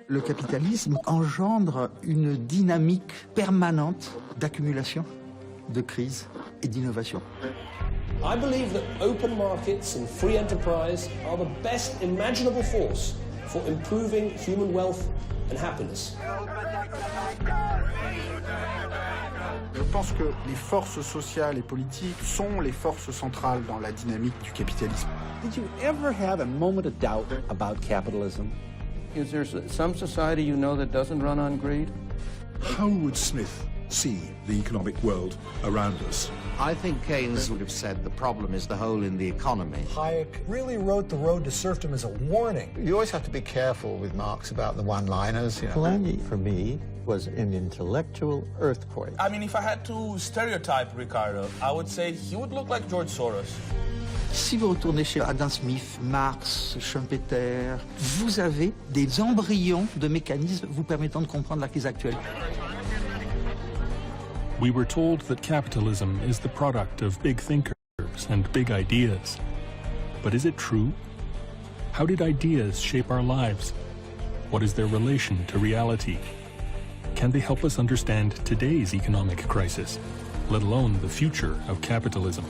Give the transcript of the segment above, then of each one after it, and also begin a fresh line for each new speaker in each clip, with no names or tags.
Le capitalisme engendre une dynamique permanente d'accumulation, de crise et d'innovation.
I believe that open markets and free enterprise are the best imaginable force for improving human wealth and happiness.
Je pense que les forces sociales et politiques sont les forces centrales dans la dynamique du capitalisme.
Did you ever have a moment of doubt about capitalism? Is there some society you know that doesn't run on greed?
How would Smith see the economic world around us?
I think Keynes would have said the problem is the hole in the economy.
Hayek really wrote The Road to Serfdom as a warning.
You always have to be careful with Marx about the one-liners. You know.
Polanyi, for me, was an intellectual earthquake.
I mean, if I had to stereotype Ricardo, I would say he would look like George Soros.
Si vous retournez chez Adam Smith, Marx, Schumpeter, vous avez des embryons de mécanismes vous permettant de comprendre la crise actuelle.
We were told that capitalism is the product of big thinkers and big ideas. But is it true? How did ideas shape our lives? What is their relation to reality? Can they help us understand today's economic crisis, let alone the future of capitalism?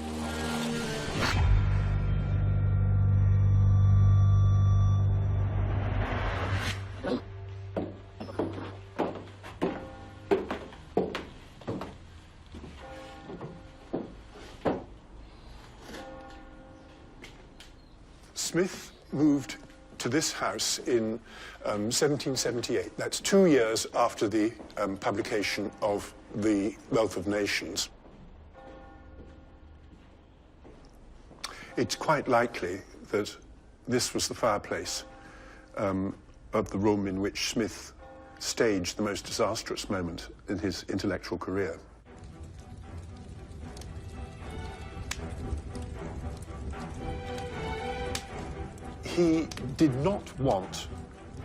Smith moved to this house in 1778. That's 2 years after the publication of The Wealth of Nations. It's quite likely that this was the fireplace of the room in which Smith staged the most disastrous moment in his intellectual career. He did not want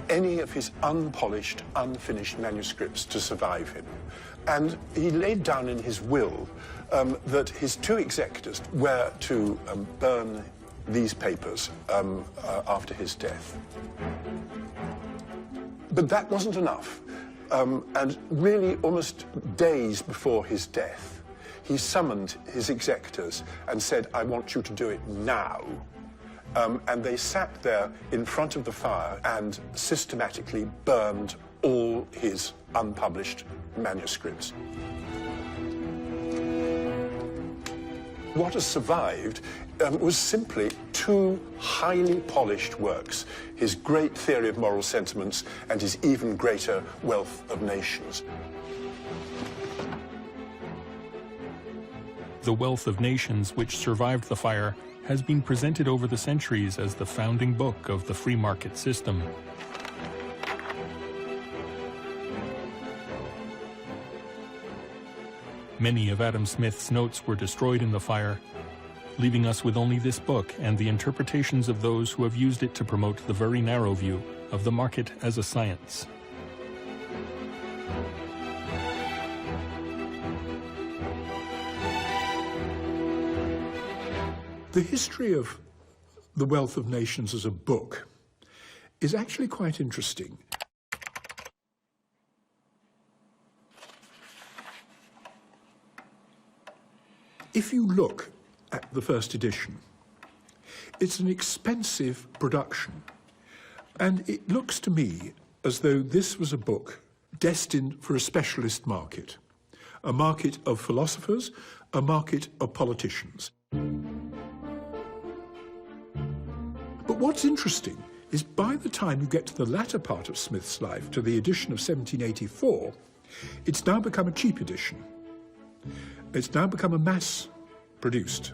any of his unpolished, unfinished manuscripts to survive him. And he laid down in his will that his 2 executors were to burn these papers after his death. But that wasn't enough. And really, almost days before his death, he summoned his executors and said, "I want you to do it now." And they sat there in front of the fire and systematically burned all his unpublished manuscripts. What has survived was simply 2 highly polished works, his great theory of moral sentiments and his even greater Wealth of Nations.
The Wealth of Nations, which survived the fire, has been presented over the centuries as the founding book of the free market system. Many of Adam Smith's notes were destroyed in the fire, leaving us with only this book and the interpretations of those who have used it to promote the very narrow view of the market as a science.
The history of The Wealth of Nations as a book is actually quite interesting. If you look at the first edition, it's an expensive production, and it looks to me as though this was a book destined for a specialist market, a market of philosophers, a market of politicians. But what's interesting is by the time you get to the latter part of Smith's life, to the edition of 1784, it's now become a cheap edition. It's now become a mass-produced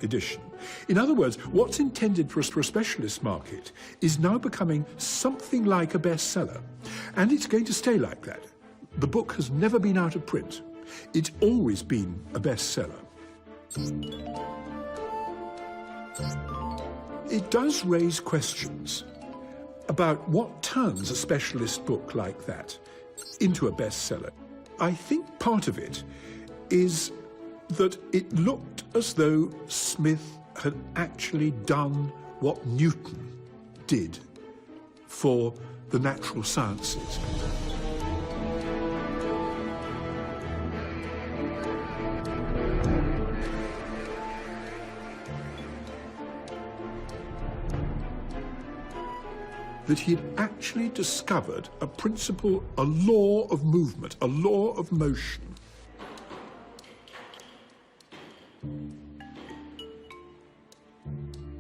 edition. In other words, what's intended for a specialist market is now becoming something like a bestseller. And it's going to stay like that. The book has never been out of print. It's always been a bestseller. It does raise questions about what turns a specialist book like that into a bestseller. I think part of it is that it looked as though Smith had actually done what Newton did for the natural sciences. That he had actually discovered a principle, a law of movement, a law of motion.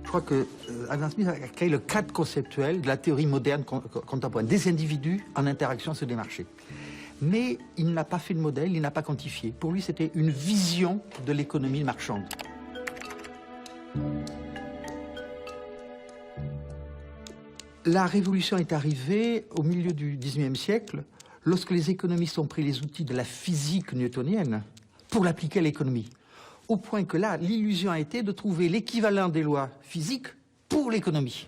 Je crois que Adam Smith a créé le cadre conceptuel de la théorie moderne contemporaine, des individus en interaction sur des marchés. Mais il n'a pas fait de modèle, il n'a pas quantifié. Pour lui, c'était une vision de l'économie marchande. La révolution est arrivée au milieu du XIXe siècle, lorsque les économistes ont pris les outils de la physique newtonienne pour l'appliquer à l'économie. Au point que là, l'illusion a été de trouver l'équivalent des lois physiques pour l'économie.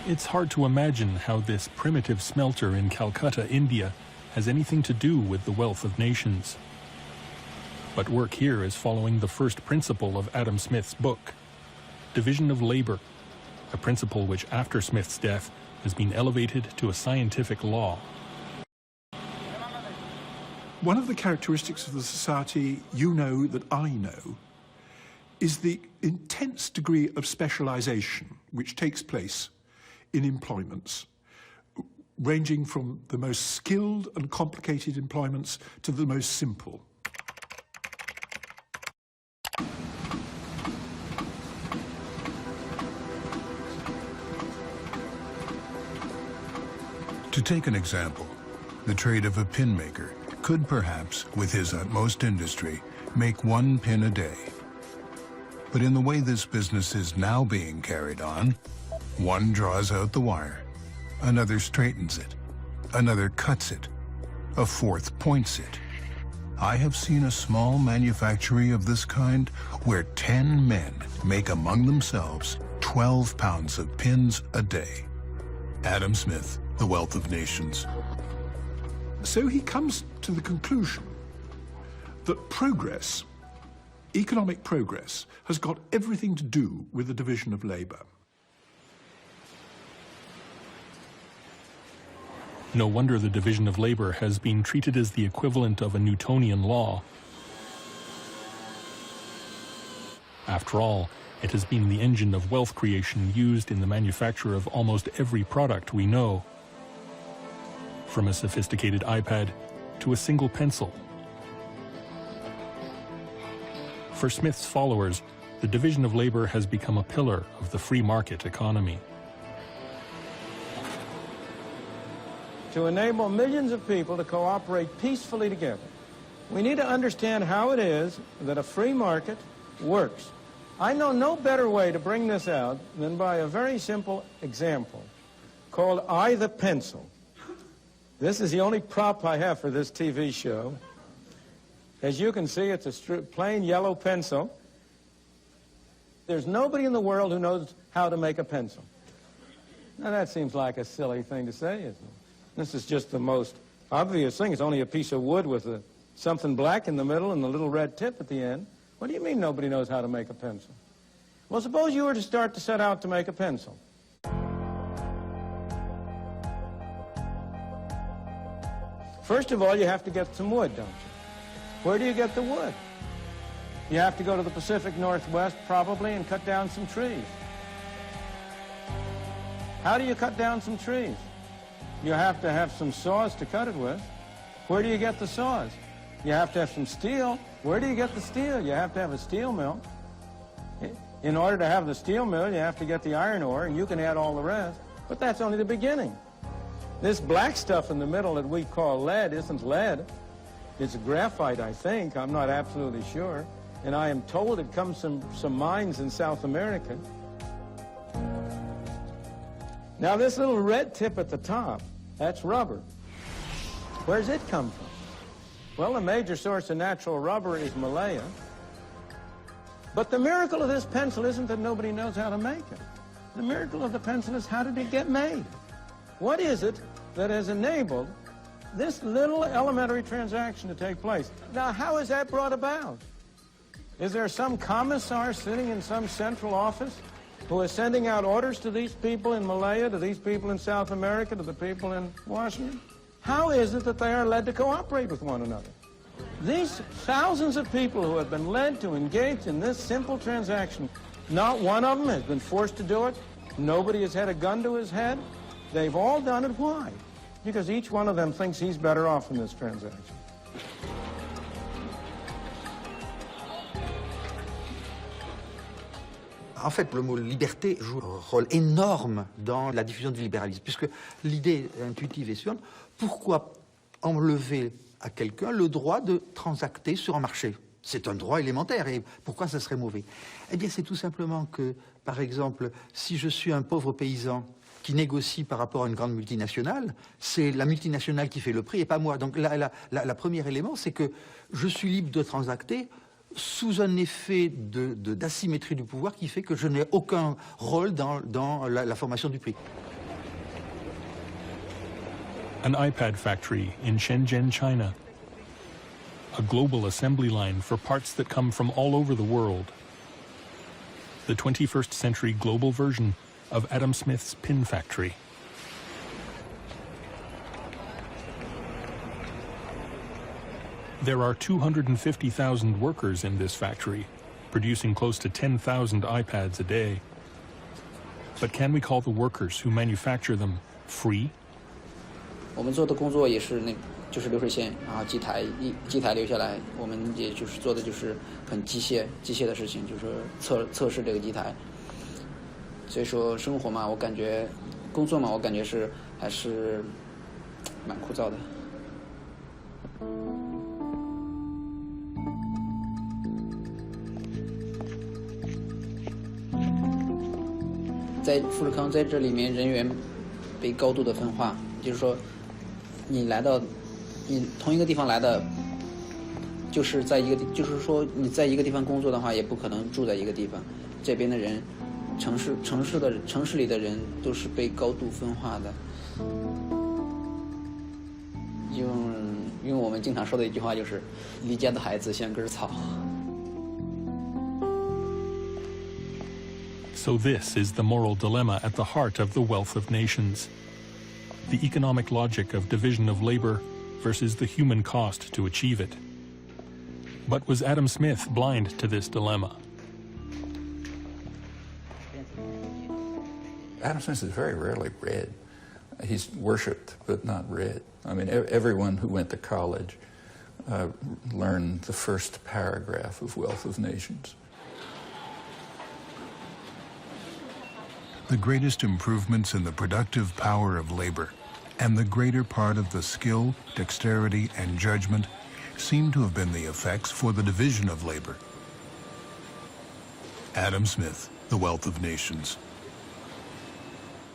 It's hard to imagine how this primitive smelter in Calcutta, India, has anything to do with the wealth of nations. But work here is following the first principle of Adam Smith's book, division of labor, a principle which after Smith's death has been elevated to a scientific law.
One of the characteristics of the society you know that I know is the intense degree of specialization which takes place in employments, ranging from the most skilled and complicated employments to the most simple.
To take an example, the trade of a pin maker could perhaps, with his utmost industry, make 1 pin a day. But in the way this business is now being carried on, one draws out the wire, another straightens it, another cuts it, a fourth points it. I have seen a small manufactory of this kind where 10 men make among themselves 12 pounds of pins a day. Adam Smith, The Wealth of Nations.
So he comes to the conclusion that progress, economic progress, has got everything to do with the division of labor.
No wonder the division of labor has been treated as the equivalent of a Newtonian law. After all, it has been the engine of wealth creation used in the manufacture of almost every product we know. From a sophisticated iPad to a single pencil. For Smith's followers, the division of labor has become a pillar of the free market economy.
To enable millions of people to cooperate peacefully together, we need to understand how it is that a free market works. I know no better way to bring this out than by a very simple example called I the Pencil. This is the only prop I have for this TV show. As you can see, it's a plain yellow pencil. There's nobody in the world who knows how to make a pencil. Now that seems like a silly thing to say, isn't it? This is just the most obvious thing. It's only a piece of wood with something black in the middle and the little red tip at the end. What do you mean nobody knows how to make a pencil? Well, suppose you were to start to set out to make a pencil. First of all, you have to get some wood, don't you? Where do you get the wood? You have to go to the Pacific Northwest, probably, and cut down some trees. How do you cut down some trees? You have to have some saws to cut it with. Where do you get the saws? You have to have some steel. Where do you get the steel? You have to have a steel mill. In order to have the steel mill, you have to get the iron ore, and you can add all the rest. But that's only the beginning. This black stuff in the middle that we call lead isn't lead. It's graphite, I think. I'm not absolutely sure. And I am told it comes from some mines in South America. Now, this little red tip at the top, that's rubber. Where's it come from? Well, the major source of natural rubber is Malaya. But the miracle of this pencil isn't that nobody knows how to make it. The miracle of the pencil is how did it get made? What is it that has enabled this little elementary transaction to take place. Now, how is that brought about? Is there some commissar sitting in some central office who is sending out orders to these people in Malaya, to these people in South America, to the people in Washington? How is it that they are led to cooperate with one another? These thousands of people who have been led to engage in this simple transaction, not one of them has been forced to do it. Nobody has had a gun to his head. They've all done it. Why? Because each one of them thinks he's better off in this transaction.
En fait, le mot liberté joue un rôle énorme dans la diffusion du libéralisme, puisque l'idée intuitive est suivante: pourquoi enlever à quelqu'un le droit de transacter sur un marché? C'est un droit élémentaire, et pourquoi ça serait mauvais? Eh bien, c'est tout simplement que, par exemple, si je suis un pauvre paysan qui négocie par rapport à une grande multinationale, c'est la multinationale qui fait le prix et pas moi. Donc, le premier élément, c'est que je suis libre de transacter sous un effet d'asymétrie du pouvoir qui fait que je n'ai aucun rôle dans la formation du prix.
An iPad factory in Shenzhen, China. A global assembly line for parts that come from all over the world. The 21st century global version of Adam Smith's pin factory. There are 250,000 workers in this factory, producing close to 10,000 iPads a day. But can we call the workers who manufacture them free?
我们做的工作也是就是流水线，然后机台留下来，我们也就是做的就是很机械的事情，就是测试这个机台。所以说生活嘛，我感觉工作嘛，我感觉还是蛮枯燥的。在富士康在这里面人员被高度的分化，就是说你同一个地方来的，就是说你在一个地方工作的话，也不可能住在一个地方。这边的人，城市里的人都是被高度分化的。用我们经常说的一句话就是“离家的孩子像根草”。
So this is the moral dilemma at the heart of the wealth of nations. The economic logic of division of labor versus the human cost to achieve it. But was Adam Smith blind to this dilemma?
Adam Smith is very rarely read. He's worshipped, but not read. I mean, everyone who went to college learned the first paragraph of Wealth of Nations.
The greatest improvements in the productive power of labor and the greater part of the skill, dexterity, and judgment seem to have been the effects for the division of labor. Adam Smith, The Wealth of Nations.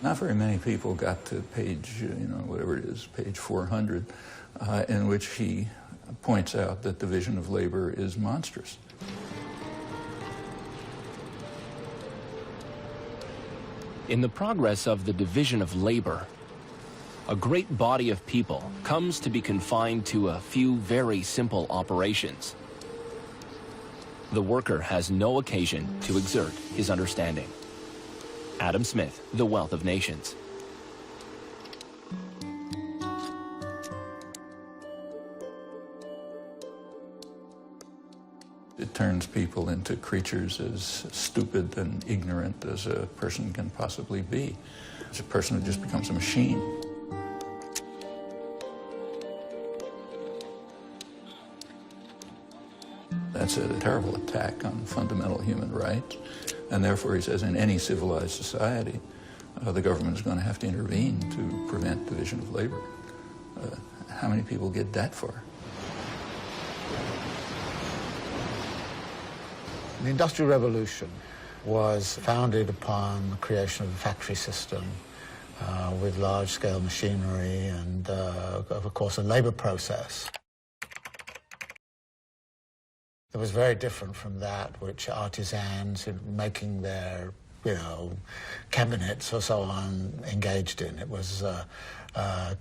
Not very many people got to page, whatever it is, page 400, in which he points out that division of labor is monstrous.
In the progress of the division of labor, a great body of people comes to be confined to a few very simple operations. The worker has no occasion to exert his understanding. Adam Smith, The Wealth of Nations.
It turns people into creatures as stupid and ignorant as a person can possibly be. It's a person who just becomes a machine. That's a terrible attack on fundamental human rights. And therefore, he says, in any civilized society, the government is going to have to intervene to prevent division of labor. How many people get that far?
The Industrial Revolution was founded upon the creation of a factory system with large-scale machinery and, of course, a labor process. It was very different from that which artisans making their, cabinets or so on engaged in. It was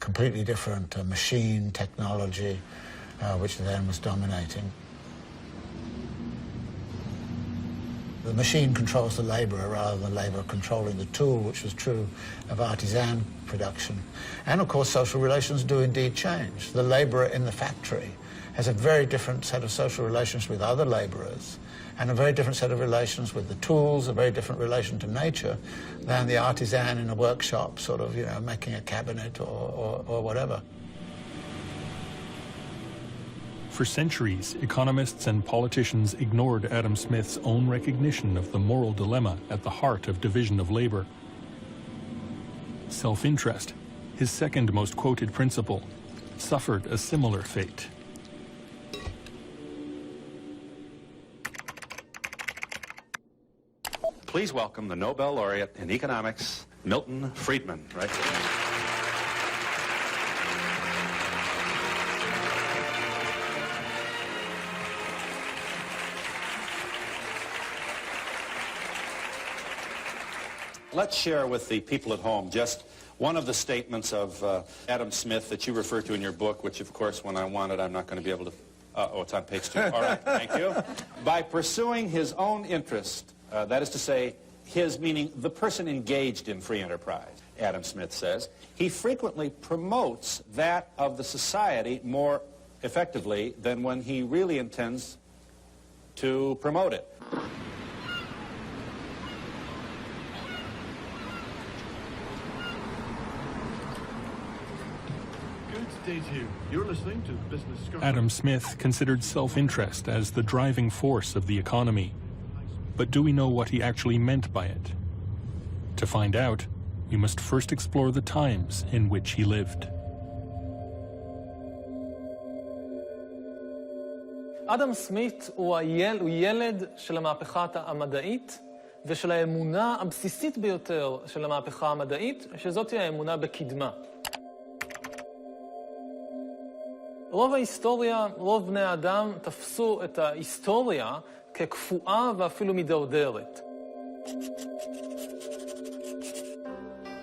completely different machine technology, which then was dominating. The machine controls the labourer rather than the labourer controlling the tool, which was true of artisan production. And of course social relations do indeed change. The labourer in the factory has a very different set of social relations with other labourers and a very different set of relations with the tools, a very different relation to nature than the artisan in a workshop sort of, making a cabinet or whatever.
For centuries, economists and politicians ignored Adam Smith's own recognition of the moral dilemma at the heart of division of labor. Self-interest, his second most quoted principle, suffered a similar fate.
Please welcome the Nobel laureate in economics, Milton Friedman, right? Let's share with the people at home just one of the statements of Adam Smith that you refer to in your book, which, of course, when I want it, I'm not going to be able to... oh, it's on page 2. All right, thank you. By pursuing his own interest, that is to say, his meaning the person engaged in free enterprise, Adam Smith says, he frequently promotes that of the society more effectively than when he really intends to promote it.
You're listening to Business School.
Adam Smith considered self-interest as the driving force of the economy. But do we know what he actually meant by it? To find out, we must first explore the times in which he lived.
אדם סמית הוא ילד של המהפכה המדעית ושל האמונה הבסיסית ביותר של המהפכה המדעית, שזאת היא האמונה בקדמה. רוב ההיסטוריה, רוב בני האדם תפסו את ההיסטוריה כקפואה ואפילו מדרדרת.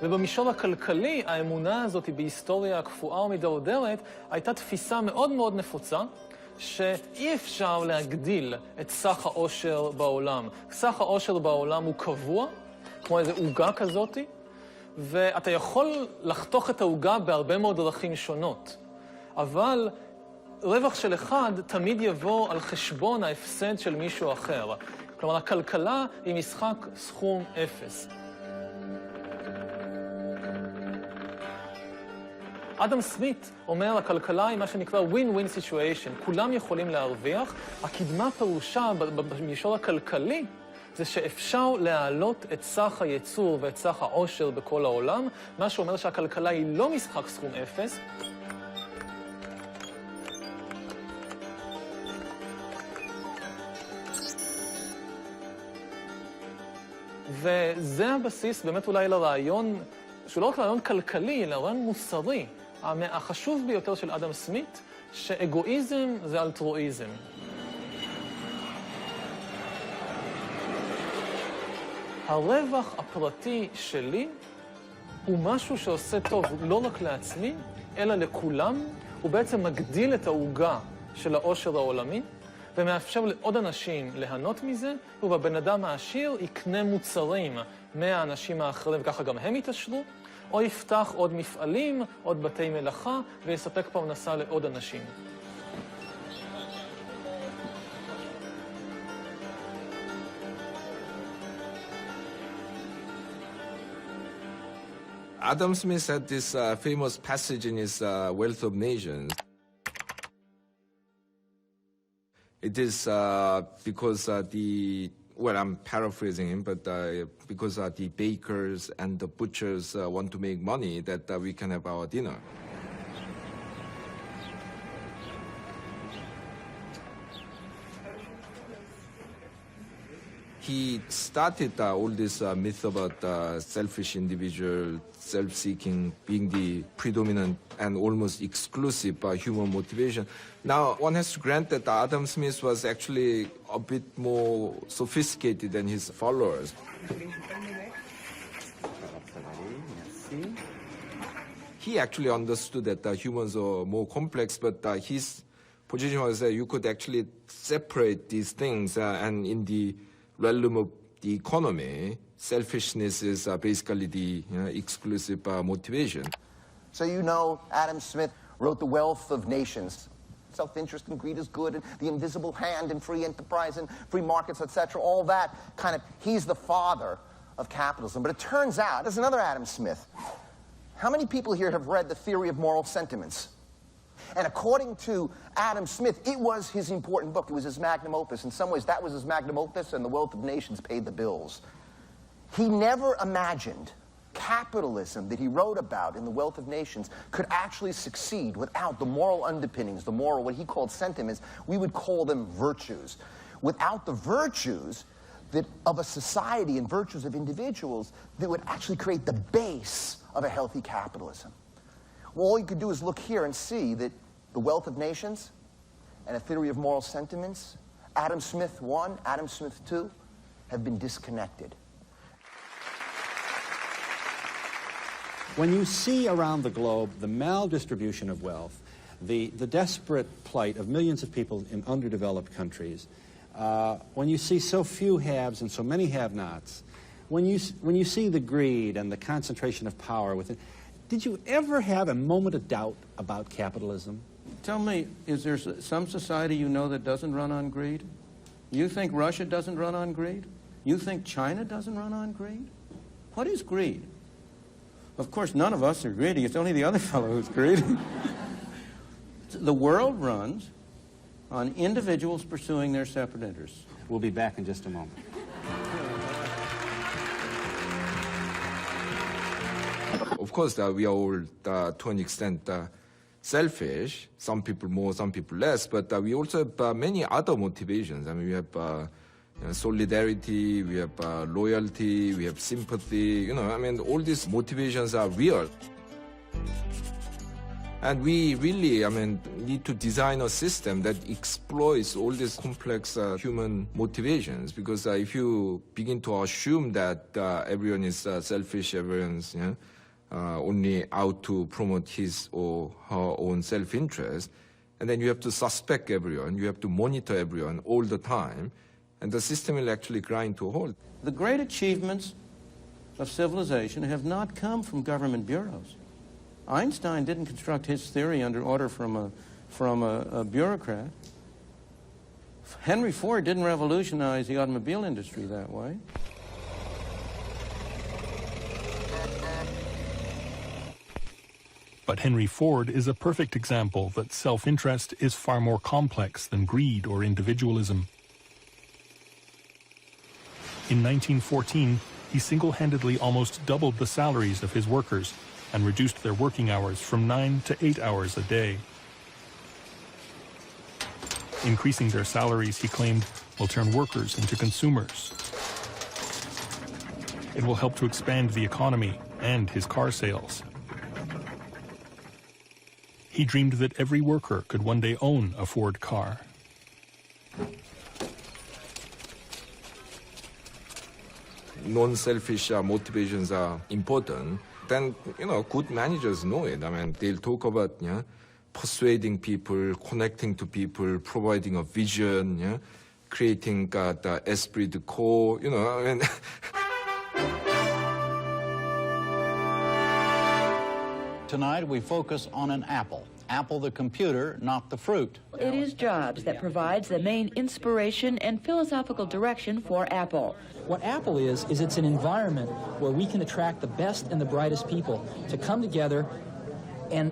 ובמישור הכלכלי, האמונה הזאת בהיסטוריה הקפואה ומדרדרת הייתה תפיסה מאוד מאוד נפוצה, שאי אפשר להגדיל את סך העושר בעולם. סך העושר בעולם הוא קבוע, כמו איזו עוגה כזאת, ואתה יכול לחתוך את העוגה בהרבה מאוד דרכים שונות. אבל רווח של אחד תמיד יבוא על חשבון ההפסד של מישהו אחר. כלומר, הכלכלה היא משחק סכום אפס. אדם סמית אומר, הכלכלה היא מה שנקרא win-win situation. כולם יכולים להרוויח. הקדמה פירושה במישור הכלכלי זה שאפשר להעלות את סך הייצור ואת סך העושר בכל העולם, מה שאומר שהכלכלה היא לא משחק סכום אפס, וזה הבסיס באמת אולי לרעיון, שהוא לא רק רעיון כלכלי, אלא רעיון מוסרי, החשוב ביותר של אדם סמית, שאגואיזם זה אלטרואיזם. הרווח הפרטי שלי הוא משהו שעושה טוב לא רק לעצמי, אלא לכולם, הוא בעצם מגדיל את העוגה של העושר העולמי, ומאפשר לעוד אנשים ליהנות מזה, ובבן אדם העשיר יקנה מוצרים מהאנשים האחרים, וככה גם הם יתעשרו, או יפתח עוד מפעלים, עוד בתי מלאכה, ויספק פרנסה לעוד אנשים.
Adam Smith had this famous passage in his Wealth of Nations. It is because well, I'm paraphrasing him, but because the bakers and the butchers want to make money, that we can have our dinner. He started all this myth about selfish individual, self-seeking being the predominant and almost exclusive human motivation. Now, one has to grant that Adam Smith was actually a bit more sophisticated than his followers. he actually understood that humans are more complex, but his position was that you could actually separate these things, and in the realm of the economy, selfishness is basically the exclusive motivation.
So you know Adam Smith wrote The Wealth of Nations. Self-interest and greed is good, and the invisible hand and free enterprise and free markets, etc. All that kind of, he's the father of capitalism. But it turns out, there's another Adam Smith. How many people here have read The Theory of Moral Sentiments? And according to Adam Smith, it was his important book. It was his magnum opus. In some ways, that was his magnum opus, and The Wealth of Nations paid the bills. He never imagined capitalism that he wrote about in The Wealth of Nations could actually succeed without the moral underpinnings, the moral, what he called sentiments. We would call them virtues. Without the virtues of a society and virtues of individuals that would actually create the base of a healthy capitalism. Well, all you could do is look here and see that The Wealth of Nations and A Theory of Moral Sentiments, Adam Smith 1, Adam Smith 2, have been disconnected.
When you see around the globe the maldistribution of wealth, the desperate plight of millions of people in underdeveloped countries, when you see so few haves and so many have-nots, when you see the greed and the concentration of power within, did you ever have a moment of doubt about capitalism?
Tell me, is there some society you know that doesn't run on greed? You think Russia doesn't run on greed? You think China doesn't run on greed? What is greed? Of course, none of us are greedy. It's only the other fellow who's greedy. The world runs on individuals pursuing their separate interests.
We'll be back in just a moment.
Of course, we are all, to an extent, selfish. Some people more, some people less. But we also have many other motivations. I mean, we have solidarity, we have loyalty, we have sympathy. I mean, all these motivations are real. And we really, need to design a system that exploits all these complex human motivations. Because if you begin to assume that everyone is selfish, everyone's only out to promote his or her own self-interest, and then you have to suspect everyone, you have to monitor everyone all the time, and the system will actually grind to a halt.
The great achievements of civilization have not come from government bureaus. Einstein didn't construct his theory under order from a bureaucrat. Henry Ford didn't revolutionize the automobile industry that way.
But Henry Ford is a perfect example that self-interest is far more complex than greed or individualism. In 1914, he single-handedly almost doubled the salaries of his workers and reduced their working hours from 9 to 8 hours a day. Increasing their salaries, he claimed, will turn workers into consumers. It will help to expand the economy and his car sales. He dreamed that every worker could one day own a Ford car.
Non-selfish motivations are important. Then, good managers know it. I mean, they'll talk about persuading people, connecting to people, providing a vision, creating the esprit de corps,
Tonight we focus on an apple. Apple the computer, not the fruit.
It is jobs that provides the main inspiration and philosophical direction for Apple.
What Apple is it's an environment where we can attract the best and the brightest people to come together and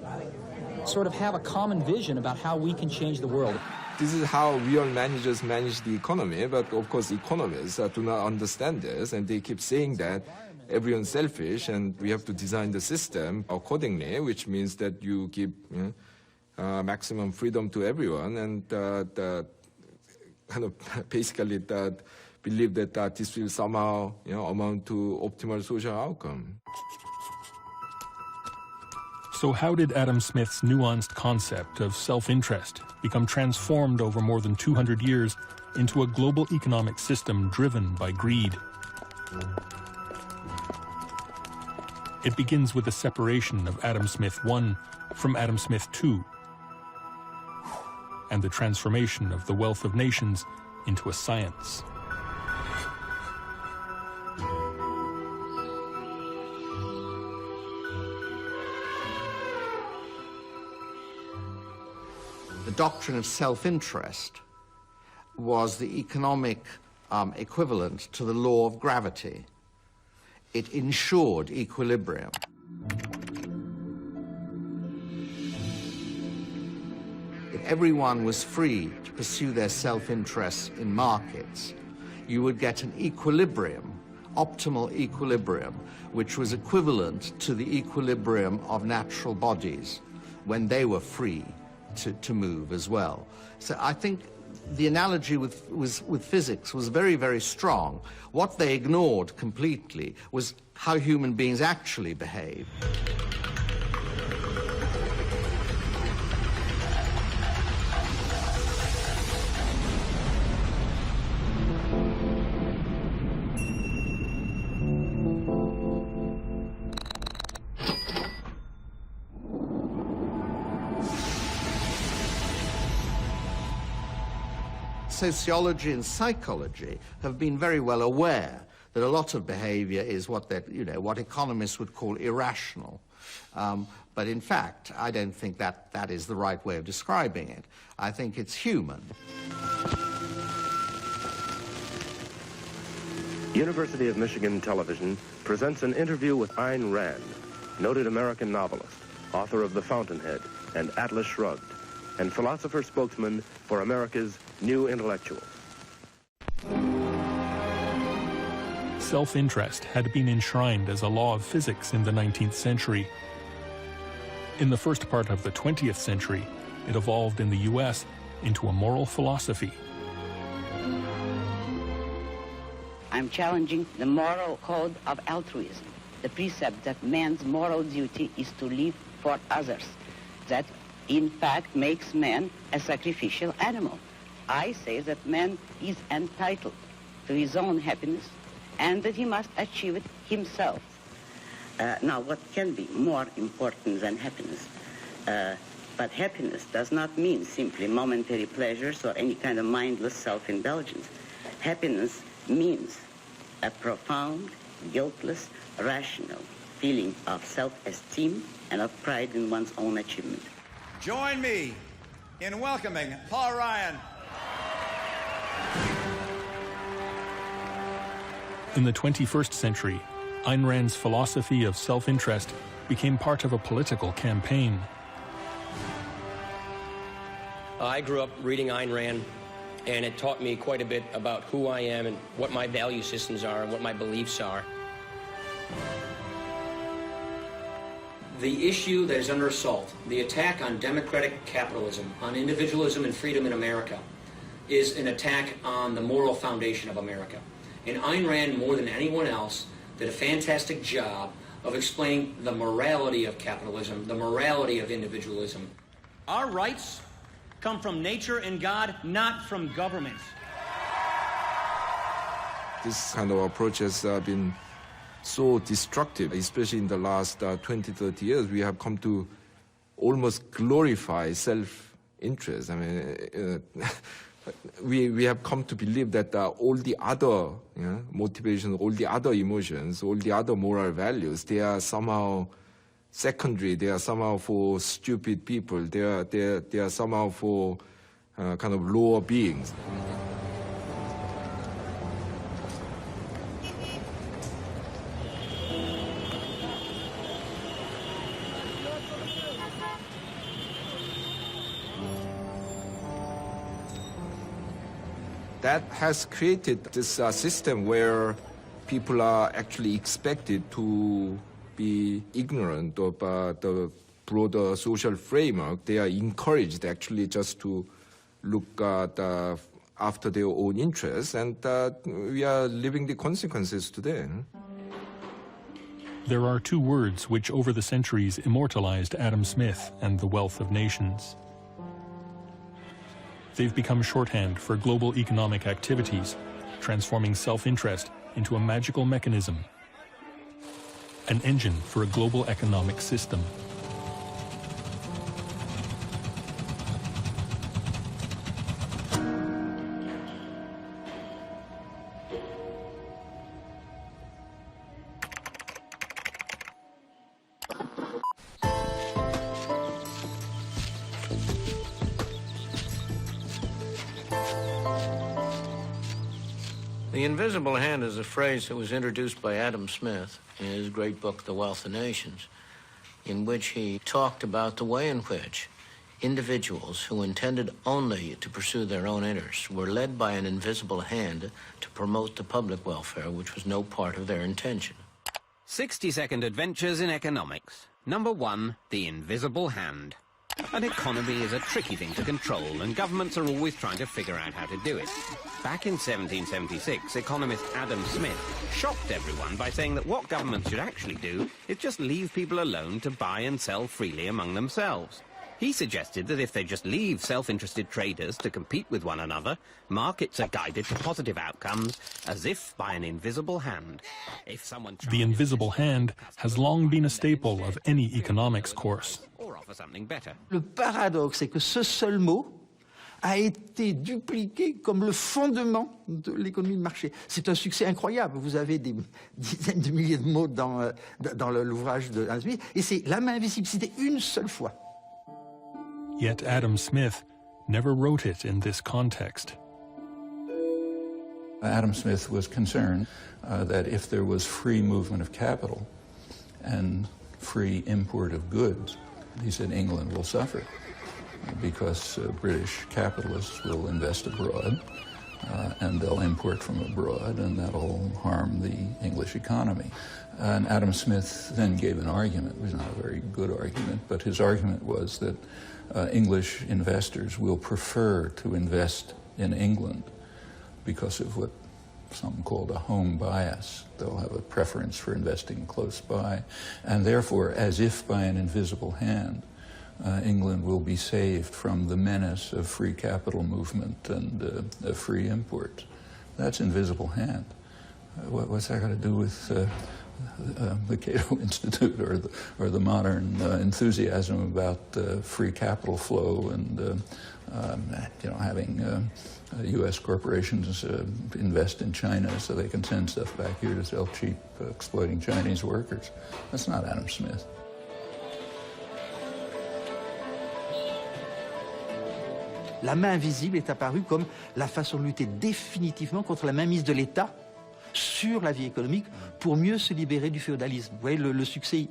sort of have a common vision about how we can change the world.
This is how real managers manage the economy, but of course economists do not understand this, and they keep saying that everyone's selfish and we have to design the system accordingly, which means that you give maximum freedom to everyone, and kind of basically that believe that this will somehow amount to optimal social outcome.
So how did Adam Smith's nuanced concept of self-interest become transformed over more than 200 years into a global economic system driven by greed? It begins with the separation of Adam Smith I from Adam Smith II, and the transformation of the wealth of nations into a science.
The doctrine of self-interest was the economic equivalent to the law of gravity. It ensured equilibrium. If everyone was free to pursue their self-interests in markets, you would get an equilibrium, optimal equilibrium, which was equivalent to the equilibrium of natural bodies when they were free to move as well. So I think the analogy with physics was very, very strong. What they ignored completely was how human beings actually behave. Sociology and psychology have been very well aware that a lot of behavior is what economists would call irrational. But in fact, I don't think that is the right way of describing it. I think it's human.
University of Michigan Television presents an interview with Ayn Rand, noted American novelist, author of The Fountainhead and Atlas Shrugged, and philosopher spokesman for America's new intellectuals.
Self-interest had been enshrined as a law of physics in the 19th century. In the first part of the 20th century, it evolved in the US into a moral philosophy.
I'm challenging the moral code of altruism, the precept that man's moral duty is to live for others, that in fact makes man a sacrificial animal. I say that man is entitled to his own happiness and that he must achieve it himself. Now, what can be more important than happiness? But happiness does not mean simply momentary pleasures or any kind of mindless self-indulgence. Happiness means a profound, guiltless, rational feeling of self-esteem and of pride in one's own achievement.
Join me in welcoming Paul Ryan.
In the 21st century, Ayn Rand's philosophy of self-interest became part of a political campaign.
I grew up reading Ayn Rand, and it taught me quite a bit about who I am and what my value systems are and what my beliefs are. The issue that is under assault, the attack on democratic capitalism, on individualism and freedom in America, is an attack on the moral foundation of America. And Ayn Rand, more than anyone else, did a fantastic job of explaining the morality of capitalism, the morality of individualism.
Our rights come from nature and God, not from government.
This kind of approach has been so destructive, especially in the last 20, 30 years. We have come to almost glorify self-interest. I mean, we have come to believe that all the other motivations, all the other emotions, all the other moral values, they are somehow secondary. They are somehow for stupid people. They are somehow for kind of lower beings. That has created this system where people are actually expected to be ignorant of the broader social framework. They are encouraged actually just to look after their own interests, and we are living the consequences today.
There are two words which over the centuries immortalized Adam Smith and the wealth of nations. They've become shorthand for global economic activities, transforming self-interest into a magical mechanism. an engine for a global economic system.
The invisible hand is a phrase that was introduced by Adam Smith in his great book, The Wealth of Nations, in which he talked about the way in which individuals who intended only to pursue their own interests were led by an invisible hand to promote the public welfare, which was no part of their intention.
60-second adventures in economics. Number 1, the invisible hand. An economy is a tricky thing to control, and governments are always trying to figure out how to do it. Back in 1776, economist Adam Smith shocked everyone by saying that what governments should actually do is just leave people alone to buy and sell freely among themselves. He suggested that if they just leave self-interested traders to compete with one another, markets are guided to positive outcomes as if by an invisible hand. If someone
The invisible hand has long been a staple of any economics course.
or offer something better.
Le paradoxe, c'est que ce seul mot a été dupliqué comme le fondement de l'économie de marché. C'est un succès incroyable. Vous avez des dizaines de milliers de mots dans l'ouvrage de Adam Smith, et c'est la main invisible, cité une seule fois.
Yet Adam Smith never wrote it in this context.
Adam Smith was concerned that if there was free movement of capital and free import of goods, he said England will suffer because British capitalists will invest abroad and they'll import from abroad, and that'll harm the English economy. And Adam Smith then gave an argument. It was not a very good argument, but his argument was that English investors will prefer to invest in England because of what some called a home bias. They'll have a preference for investing close by, and therefore, as if by an invisible hand, England will be saved from the menace of free capital movement and free imports. That's invisible hand. What's that got to do with the Cato Institute or the modern enthusiasm about free capital flow and having U.S. corporations invest in China so they can send stuff back here to sell cheap, exploiting Chinese workers? That's not Adam Smith.
La main invisible est apparue comme la façon de lutter définitivement contre la mainmise de l'État sur la vie économique pour mieux se libérer du féodalisme. Vous voyez, le succès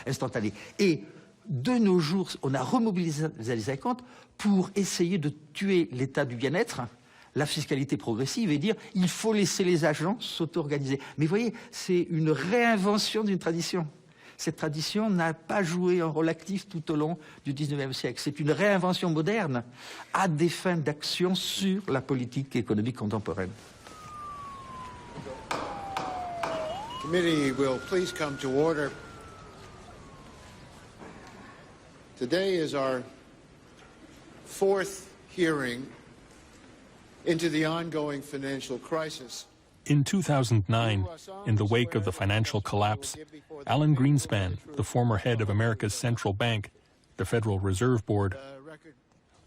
instantané. Et de nos jours, on a remobilisé les années 50 pour essayer de tuer l'état du bien-être, la fiscalité progressive, et dire il faut laisser les agents s'auto-organiser. Mais vous voyez, c'est une réinvention d'une tradition. Cette tradition n'a pas joué un rôle actif tout au long du XIXe siècle. C'est une réinvention moderne à des fins d'action sur la politique économique contemporaine.
Committee will please come to order. Today is our fourth hearing into the ongoing financial crisis.
In 2009, in the wake of the financial collapse, Alan Greenspan, the former head of America's central bank, the Federal Reserve Board,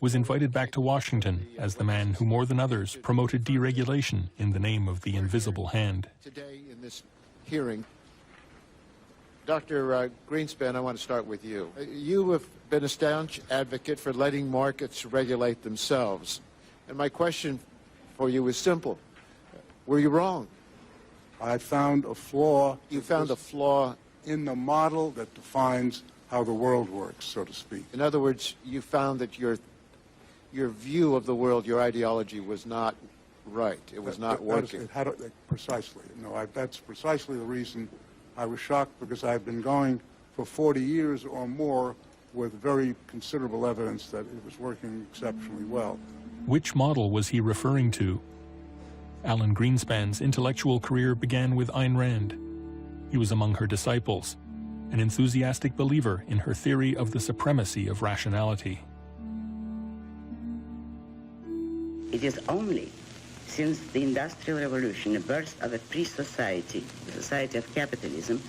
was invited back to Washington as the man who, more than others, promoted deregulation in the name of the invisible hand.
Today in this hearing, Dr. Greenspan, I want to start with you. You have been a staunch advocate for letting markets regulate themselves. And my question for you is simple. Were you wrong?
I found a flaw.
You found a flaw
in the model that defines how the world works, so to speak.
In other words, you found that your view of the world, your ideology was not right. It was not working.
Precisely. No, that's precisely the reason I was shocked, because I've been going for 40 years or more with very considerable evidence that it was working exceptionally well.
Which model was he referring to? Alan Greenspan's intellectual career began with Ayn Rand. He was among her disciples, an enthusiastic believer in her theory of the supremacy of rationality.
It is only since the Industrial Revolution, the birth of a free society, the society of capitalism,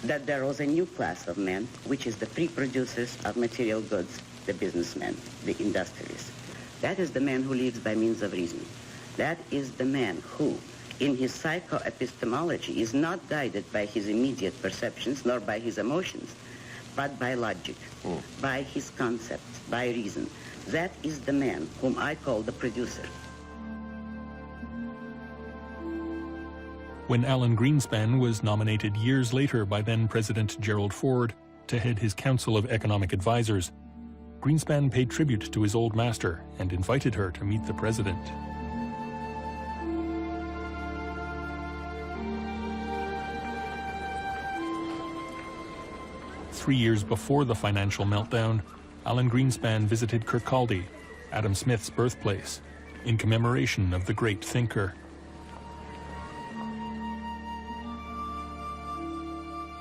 that there was a new class of men, which is the free producers of material goods, the businessmen, the industrialists. That is the man who lives by means of reason. That is the man who, in his psychoepistemology, is not guided by his immediate perceptions nor by his emotions, but by logic, by his concepts, by reason. That is the man whom I call the producer.
When Alan Greenspan was nominated years later by then-President Gerald Ford to head his Council of Economic Advisors, Greenspan paid tribute to his old master and invited her to meet the president. Three years before the financial meltdown, Alan Greenspan visited Kirkcaldy, Adam Smith's birthplace, in commemoration of the great thinker.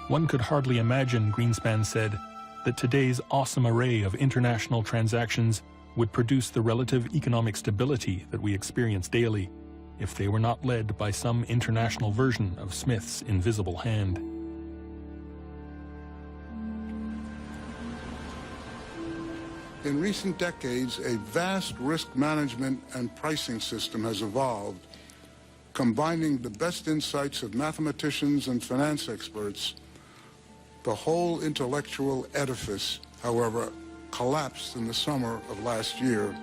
One could hardly imagine, Greenspan said, that today's awesome array of international transactions would produce the relative economic stability that we experience daily if they were not led by some international version of Smith's invisible hand.
In recent decades, a vast risk management and pricing system has evolved, combining the best insights of mathematicians and finance experts. The whole intellectual edifice, however, collapsed in the summer of last year.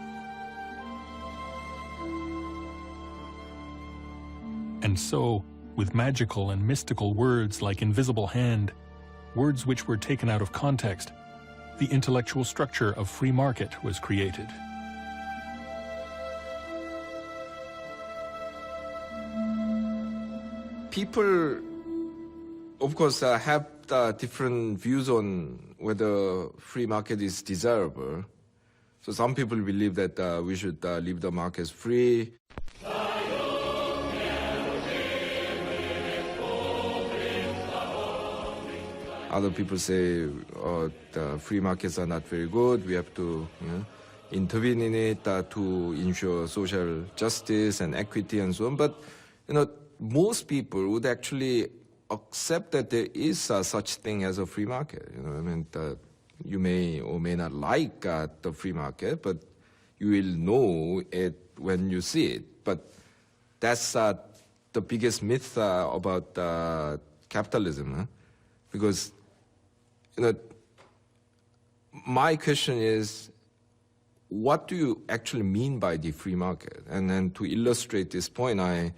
And so, with magical and mystical words like invisible hand, words which were taken out of context, the intellectual structure of free market was created.
People, of course, have different views on whether free market is desirable. So some people believe that we should leave the markets free. Other people say the free markets are not very good. We have to intervene in it to ensure social justice and equity and so on. But most people would actually accept that there is such thing as a free market. I mean, you may or may not like the free market, but you will know it when you see it. But that's the biggest myth about capitalism, because my question is, what do you actually mean by the free market? And then to illustrate this point, I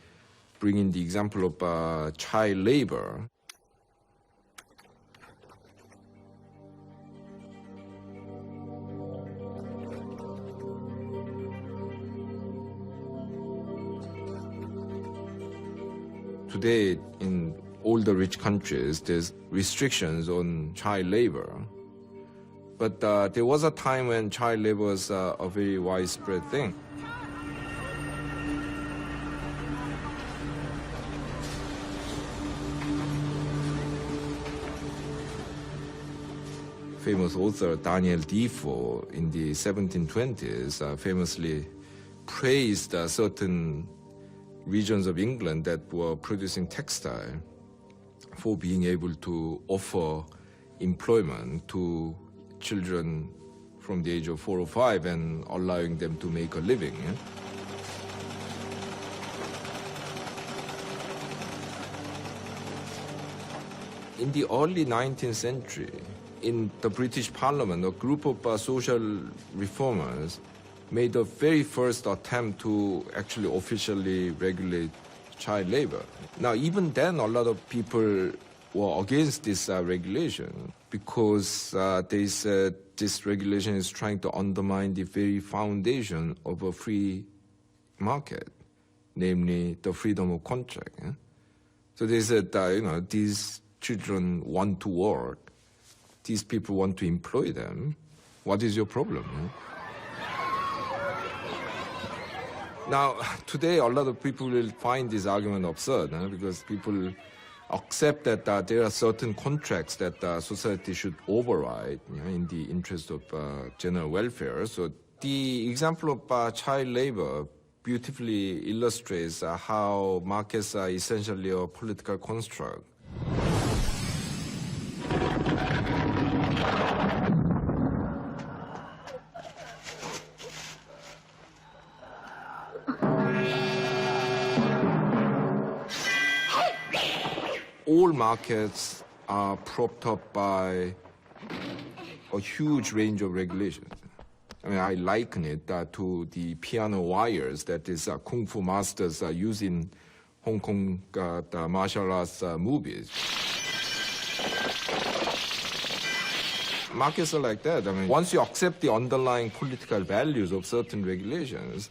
bring in the example of child labor. Today, in all the rich countries, there's restrictions on child labor. But there was a time when child labor was a very widespread thing. Famous author Daniel Defoe in the 1720s famously praised certain regions of England that were producing textile for being able to offer employment to children from the age of 4 or 5 and allowing them to make a living. In the early 19th century, in the British Parliament, a group of social reformers made the very first attempt to actually officially regulate child labor. Now, even then, a lot of people were against this regulation because they said this regulation is trying to undermine the very foundation of a free market, namely the freedom of contract. So they said, these children want to work, these people want to employ them. What is your problem? Now, today, a lot of people will find this argument absurd because people accept that there are certain contracts that society should override in the interest of general welfare. So the example of child labor beautifully illustrates how markets are essentially a political construct. all markets are propped up by a huge range of regulations. I mean, I liken it to the piano wires that is Kung Fu masters use in Hong Kong the martial arts movies. Markets are like that. I mean, once you accept the underlying political values of certain regulations,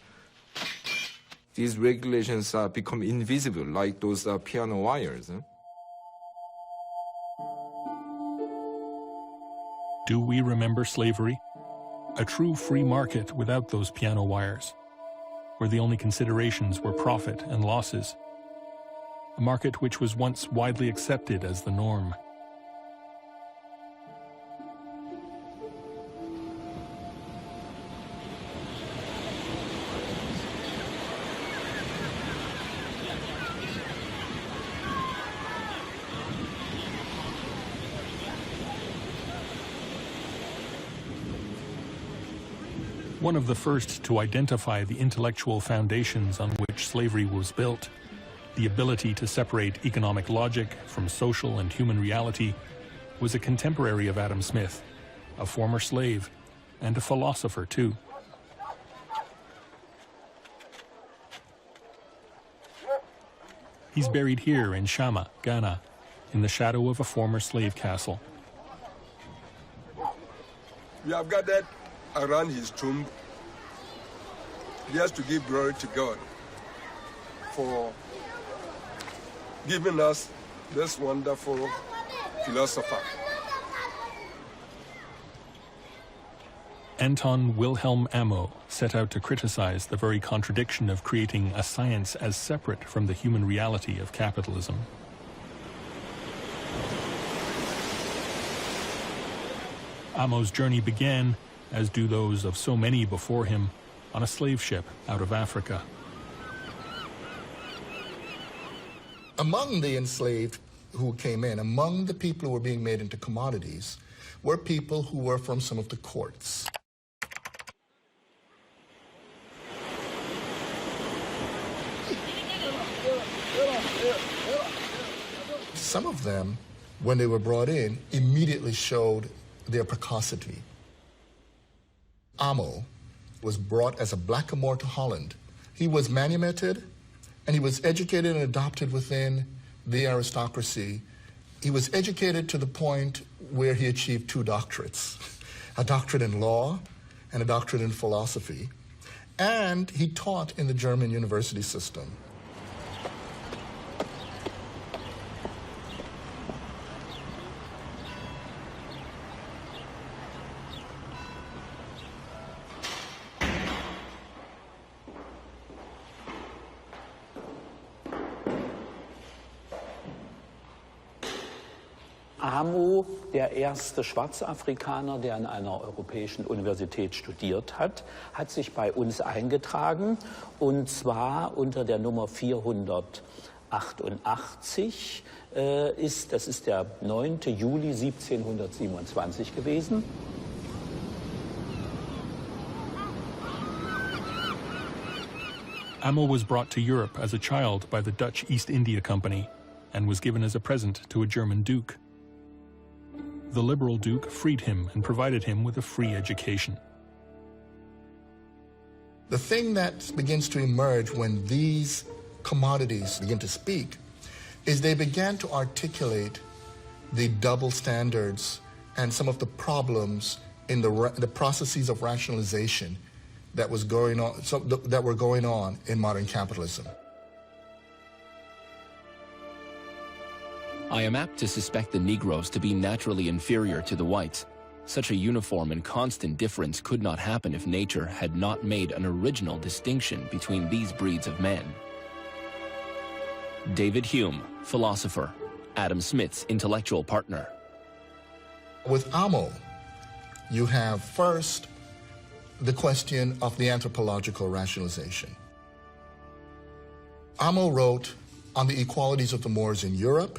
these regulations become invisible, like those piano wires.
Do we remember slavery? A true free market without those piano wires, where the only considerations were profit and losses. A market which was once widely accepted as the norm. One of the first to identify the intellectual foundations on which slavery was built, the ability to separate economic logic from social and human reality, was a contemporary of Adam Smith, a former slave, and a philosopher too. He's buried here in Shama, Ghana, in the shadow of a former slave castle.
We have gathered around his tomb. He has to give glory to God for giving us this wonderful philosopher.
Anton Wilhelm Amo set out to criticize the very contradiction of creating a science as separate from the human reality of capitalism. Amo's journey began, as do those of so many before him, on a slave ship out of Africa.
Among the enslaved who came in, among the people who were being made into commodities, were people who were from some of the courts. Some of them, when they were brought in, immediately showed their precocity. Amo was brought as a blackamoor to Holland. He was manumitted, and he was educated and adopted within the aristocracy. He was educated to the point where he achieved 2 doctorates, a doctorate in law and a doctorate in philosophy. And he taught in the German university system.
Amo, der erste Schwarzafrikaner, der an einer europäischen Universität studiert hat, hat sich bei uns eingetragen, und zwar unter der Nummer 488. Das ist der 9. Juli 1727 gewesen.
Amo was brought to Europe as a child by the Dutch East India Company and was given as a present to a German duke. The liberal duke freed him and provided him with a free education.
The thing that begins to emerge when these commodities begin to speak is they began to articulate the double standards and some of the problems in the processes of rationalization that were going on in modern capitalism.
I am apt to suspect the Negroes to be naturally inferior to the whites. Such a uniform and constant difference could not happen if nature had not made an original distinction between these breeds of men. David Hume, philosopher, Adam Smith's intellectual partner.
With Amo, you have first the question of the anthropological rationalization. Amo wrote on the equalities of the Moors in Europe,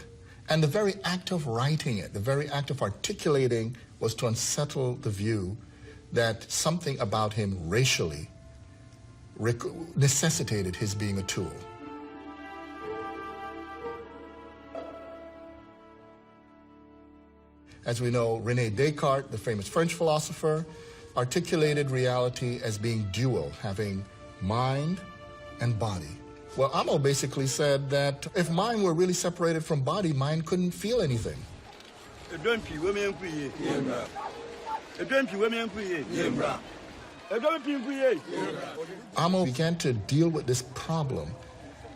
and the very act of writing it, the very act of articulating, was to unsettle the view that something about him racially necessitated his being a tool. As we know, René Descartes, the famous French philosopher, articulated reality as being dual, having mind and body. Well, Amo basically said that if mind were really separated from body, mind couldn't feel anything. Amo began to deal with this problem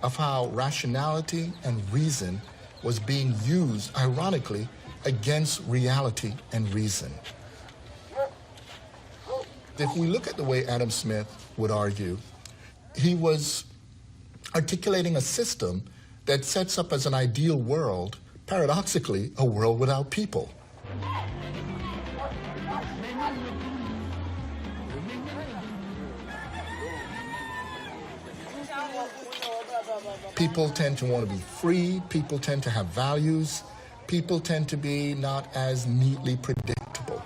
of how rationality and reason was being used, ironically, against reality and reason. If we look at the way Adam Smith would argue, he was articulating a system that sets up as an ideal world, paradoxically, a world without people. People tend to want to be free, people tend to have values, people tend to be not as neatly predictable.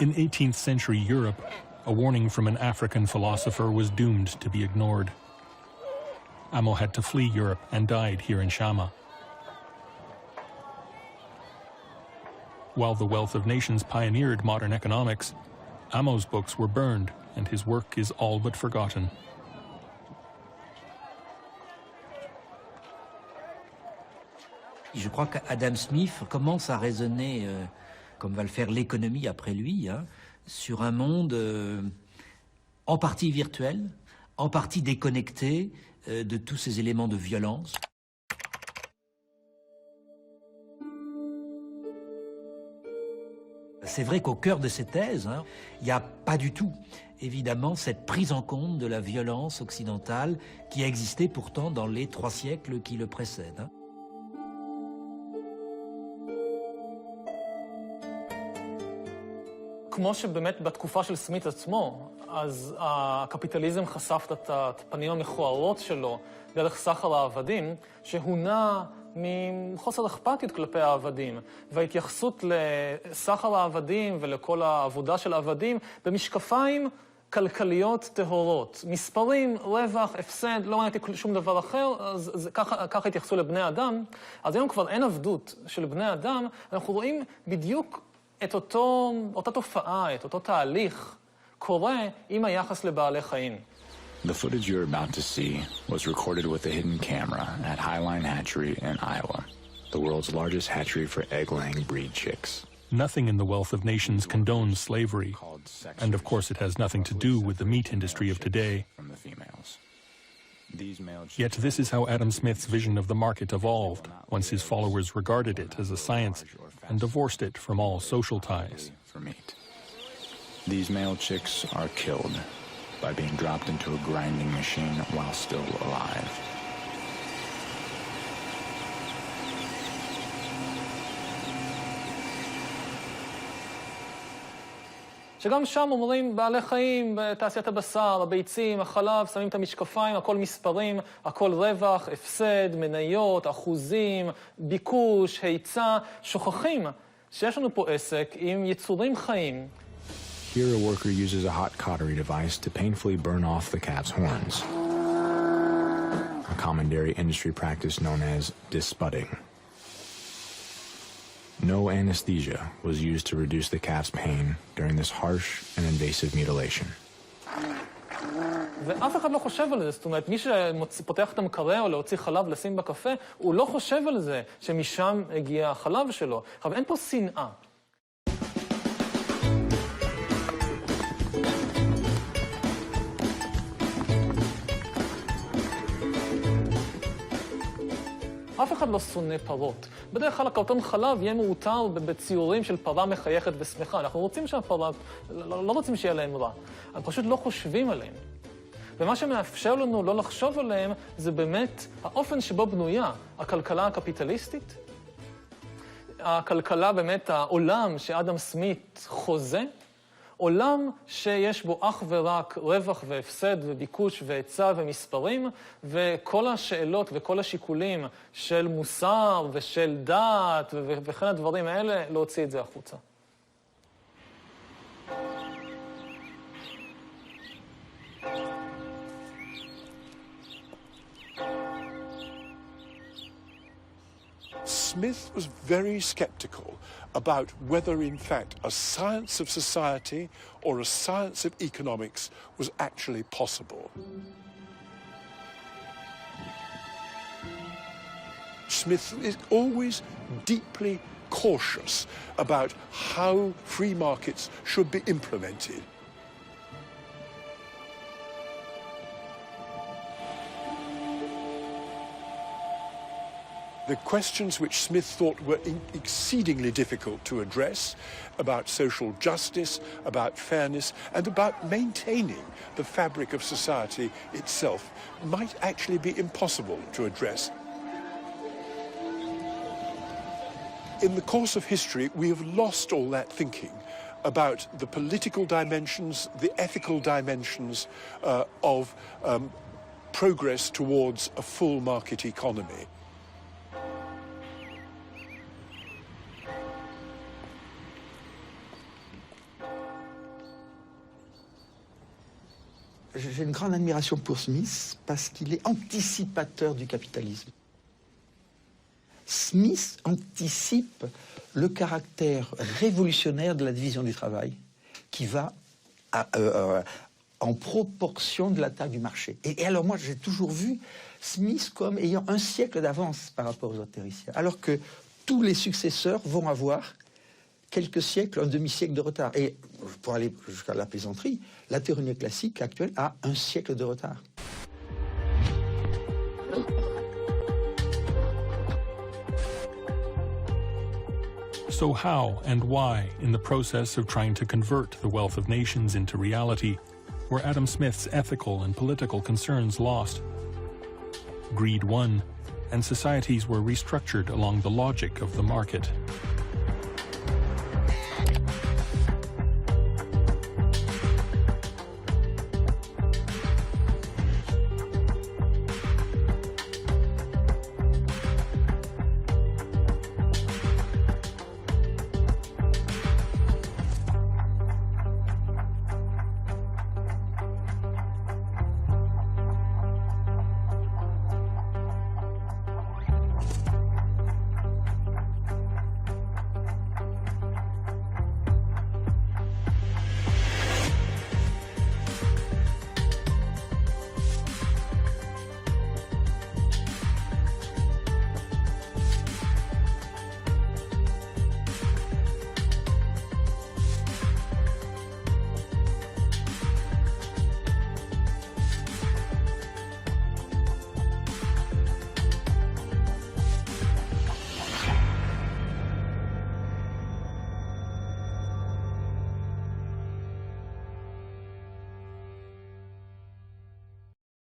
In 18th century Europe, a warning from an African philosopher was doomed to be ignored. Amo had to flee Europe and died here in Shama. While The Wealth of Nations pioneered modern economics, Amo's books were burned and his work is all but forgotten.
Je crois qu'Adam Smith commence à raisonner, comme va le faire l'économie après lui, sur un monde en partie virtuel, en partie déconnecté de tous ces éléments de violence. C'est vrai qu'au cœur de ces thèses, il n'y a pas du tout, évidemment, cette prise en compte de la violence occidentale qui a existé pourtant dans les 3 siècles qui le précèdent.
כמו שבאמת בתקופה של סמית עצמו, אז הקפיטליזם חשף את הפנים המכוערות שלו דרך סחר העבדים, שהונע מחוסר אכפתיות כלפי העבדים, וההתייחסות לסחר העבדים ולכל העבודה של העבדים במשקפיים כלכליות טהורות. מספרים, רווח, הפסד, לא מעניין אותי שום דבר אחר, אז ככה התייחסו לבני אדם. אז היום כבר אין עבדות של בני אדם, אנחנו רואים בדיוק את אותה תופעה, את אותו תהליך, קורה עם היחס לבעלי חיים.
The footage you're about to see was recorded with a hidden camera at Highline Hatchery in Iowa, the world's largest hatchery for egg-laying breed chicks.
Nothing in The Wealth of Nations condones slavery, and of course it has nothing to do with the meat industry of today. Yet this is how Adam Smith's vision of the market evolved, once his followers regarded it as a science and divorced it from all social ties.
These male chicks are killed by being dropped into a grinding machine while still alive.
שגם שם אומרים בעלי חיים, בתעשיית הבשר, הביצים, החלב, שמים את המשקפיים, הכל מספרים, הכל רווח, הפסד, מניות, אחוזים, ביקוש, היצע, שוכחים שיש לנו פה עסק עם יצורים חיים.
Here a worker uses a hot cautery device to painfully burn off the calf's horns, a common dairy industry practice known as disbudding. No anesthesia was used to reduce the calf's pain during this harsh and invasive mutilation.
ואף אחד לא חושב על זה, זאת אומרת, מי שפותח את המקרר או להוציא חלב לשים בקפה, הוא לא חושב על זה שמשם הגיע החלב שלו. אבל אין פה שנאה. אף אחד לא שונא פרות. בדרך כלל הקרטון חלב יהיה מאותר בציורים של פרה מחייכת ושמחה. אנחנו רוצים שהפרה, לא רוצים שיהיה להם רע. הם פשוט לא חושבים עליהם. ומה שמאפשר לנו לא לחשוב עליהם זה באמת האופן שבו בנויה הכלכלה הקפיטליסטית. הכלכלה באמת, העולם שאדם סמית חוזה, עולם שיש בו אך ורק רווח והפסד וביקוש והיצע ומספרים, וכל השאלות וכל השיקולים של מוסר ושל דת וכן הדברים האלה, להוציא את זה החוצה.
Smith was very skeptical about whether, in fact, a science of society or a science of economics was actually possible. Smith is always deeply cautious about how free markets should be implemented. The questions which Smith thought were exceedingly difficult to address about social justice, about fairness, and about maintaining the fabric of society itself might actually be impossible to address. In the course of history, we have lost all that thinking about the political dimensions, the ethical dimensions of progress towards a full market economy.
J'ai une grande admiration pour Smith parce qu'il est anticipateur du capitalisme. Smith anticipe le caractère révolutionnaire de la division du travail qui va en proportion de la taille du marché. Et alors moi, j'ai toujours vu Smith comme ayant un siècle d'avance par rapport aux autres théoriciens, alors que tous les successeurs vont avoir quelques siècles, un demi-siècle de retard. Et pour aller jusqu'à la plaisanterie, la théorie néoclassique actuelle a un siècle de retard.
So how and why, in the process of trying to convert the wealth of nations into reality, were Adam Smith's ethical and political concerns lost? Greed won, and societies were restructured along the logic of the market.